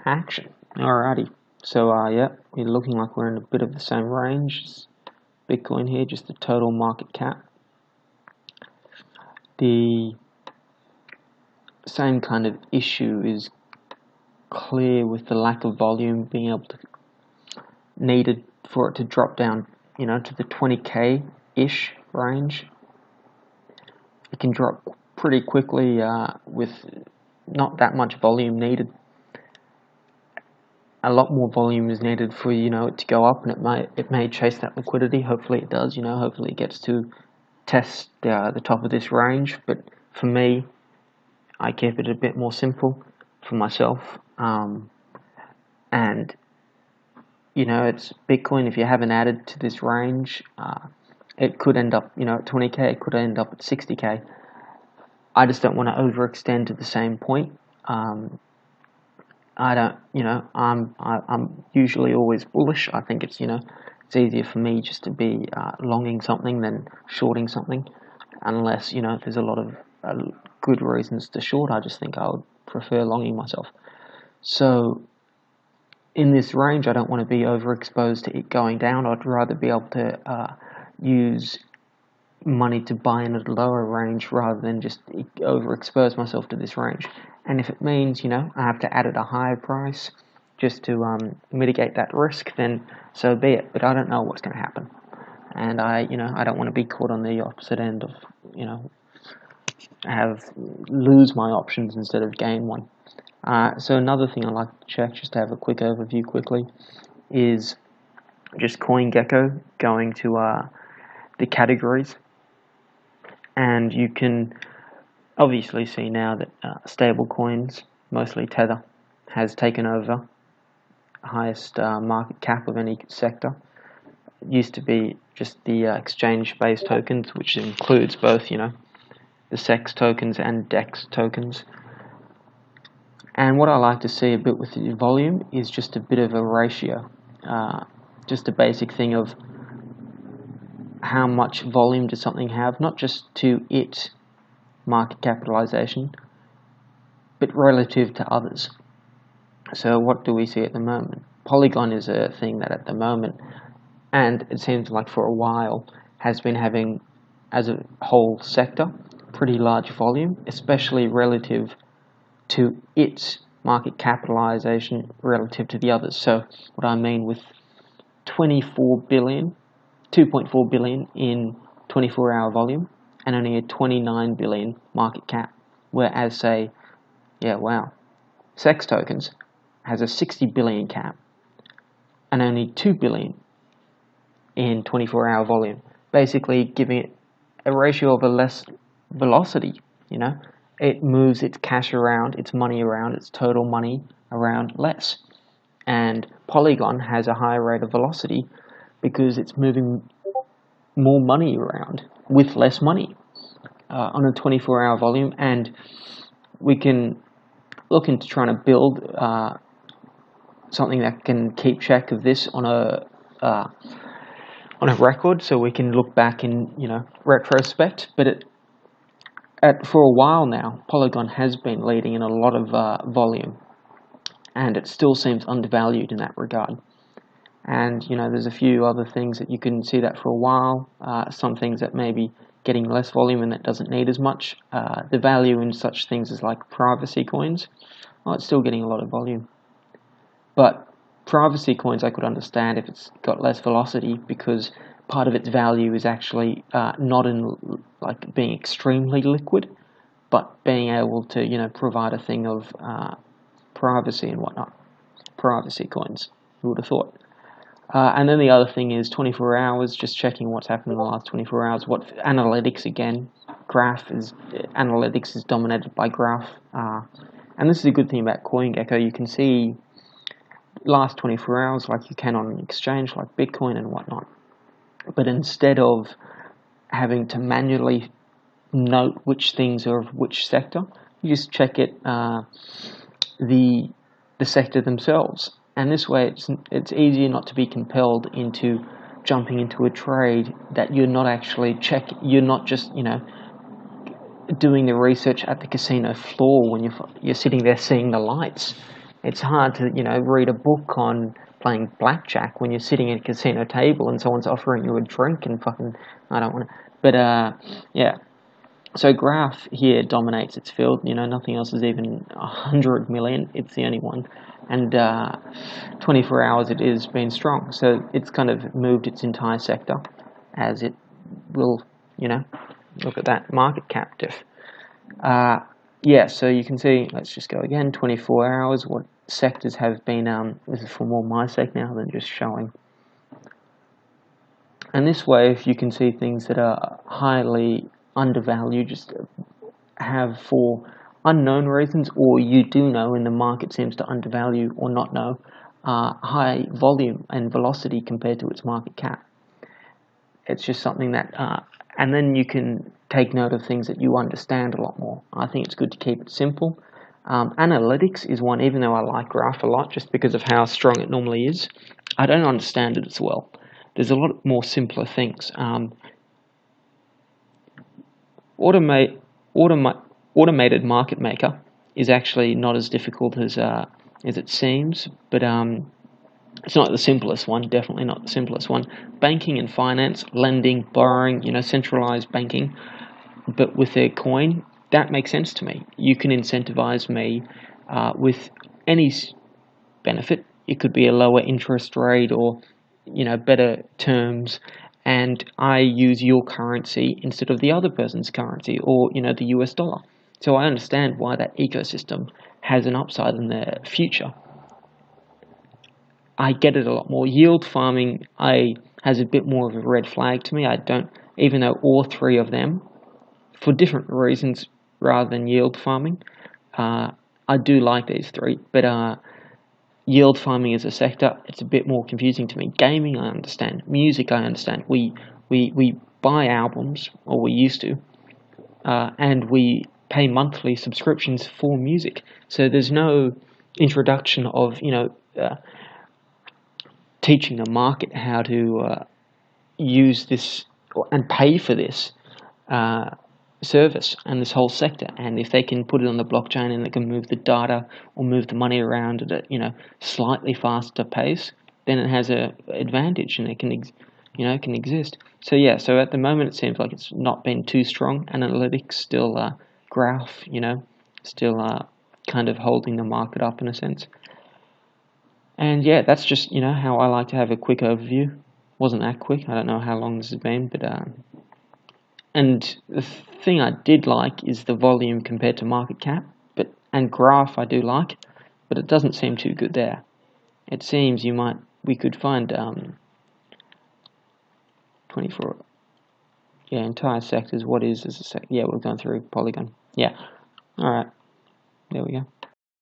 action. Alrighty, so yeah, we're looking like we're in a bit of the same range as Bitcoin here, just the total market cap. The same kind of issue is clear with the lack of volume being able to needed for it to drop down, to the 20k-ish range. It can drop pretty quickly with not that much volume needed. A lot more volume is needed for it to go up, and it may chase that liquidity. Hopefully it does. Hopefully it gets to test the top of this range. But for me, I keep it a bit more simple for myself, and it's Bitcoin. If you haven't added to this range, it could end up at 20k. It could end up at 60k. I just don't want to overextend to the same point. I don't, I'm usually always bullish. I think it's easier for me just to be longing something than shorting something, unless there's a lot of good reasons to short. I just think I would prefer longing myself. So in this range, I don't want to be overexposed to it going down. I'd rather be able to use money to buy in at a lower range rather than just overexpose myself to this range. And if it means I have to add at a higher price just to mitigate that risk, then so be it. But I don't know what's going to happen, and I don't want to be caught on the opposite end of lose my options instead of gain one. So another thing I like to check, just to have a quick overview quickly, is just CoinGecko, going to the categories, and you can obviously see now that stable coins, mostly Tether, has taken over highest market cap of any sector. It used to be just the exchange-based tokens, which includes both the SEX tokens and DEX tokens. And what I like to see a bit with the volume is just a bit of a ratio, just a basic thing of how much volume does something have, not just to its market capitalization, but relative to others. So what do we see at the moment? Polygon is a thing that at the moment, and it seems like for a while, has been having, as a whole sector, pretty large volume, especially relative to its market capitalization relative to the others. So what I mean with 2.4 billion in 24-hour volume and only a 29 billion market cap, whereas say, SEX tokens has a 60 billion cap and only 2 billion in 24-hour volume, basically giving it a ratio of a less velocity. It moves its cash around, its money around, its total money around less. And Polygon has a higher rate of velocity because it's moving more money around with less money on a 24-hour volume. And we can look into trying to build something that can keep track of this on a record, so we can look back in retrospect. But for a while now, Polygon has been leading in a lot of volume, and it still seems undervalued in that regard. And there's a few other things that you can see that for a while. Some things that may be getting less volume and that doesn't need as much. The value in such things as like privacy coins, it's still getting a lot of volume. But privacy coins, I could understand if it's got less velocity, because part of its value is actually not in like being extremely liquid, but being able to provide a thing of privacy and whatnot. Privacy coins, who would have thought? And then the other thing is 24 hours, just checking what's happened in the last 24 hours. What analytics again? Analytics is dominated by graph, and this is a good thing about CoinGecko. You can see last 24 hours like you can on an exchange like Bitcoin and whatnot. But instead of having to manually note which things are of which sector, you just check it the sector themselves. And this way it's easier not to be compelled into jumping into a trade that you're not actually you're not just doing the research at the casino floor when you're sitting there seeing the lights. It's hard to, read a book on playing blackjack when you're sitting at a casino table and someone's offering you a drink and fucking, I don't want to, but yeah. So Graph here dominates its field. Nothing else is even 100 million. It's the only one, and 24 hours it has been strong. So it's kind of moved its entire sector, as it will. Look at that market cap diff. Yeah, so you can see. Let's just go again. 24 hours. What sectors have been? This is for more MySec now than just showing. And this way, if you can see things that are highly undervalued, just have for unknown reasons, or you do know and the market seems to undervalue or not know, high volume and velocity compared to its market cap. It's just something that, and then you can take note of things that you understand a lot more. I think it's good to keep it simple. Analytics is one, even though I like Graph a lot, just because of how strong it normally is. I don't understand it as well. There's a lot more simpler things. Automated market maker is actually not as difficult as it seems, but it's not the simplest one. Definitely not the simplest one. Banking and finance, lending, borrowing, centralized banking, but with their coin, that makes sense to me. You can incentivize me with any benefit. It could be a lower interest rate or better terms, and I use your currency instead of the other person's currency, or the US dollar. So I understand why that ecosystem has an upside in the future. I get it a lot more. Yield farming has a bit more of a red flag to me. I don't, even though all three of them, for different reasons rather than yield farming, I do like these three, but yield farming as a sector, it's a bit more confusing to me. Gaming, I understand. Music, I understand. We buy albums, or we used to, and we pay monthly subscriptions for music. So there's no introduction of teaching the market how to use this and pay for this service and this whole sector. And if they can put it on the blockchain and they can move the data or move the money around at a slightly faster pace, then it has a advantage and it can can exist. So yeah, so at the moment it seems like it's not been too strong. Analytics still Graph, still kind of holding the market up in a sense. And yeah, that's just how I like to have a quick overview. Wasn't that quick? I don't know how long this has been, but and the thing I did like is the volume compared to market cap, and Graph I do like, but it doesn't seem too good there. It seems we could find 24, yeah, entire sectors. What is as a sec? Yeah, we've gone through Polygon. Yeah, all right, there we go.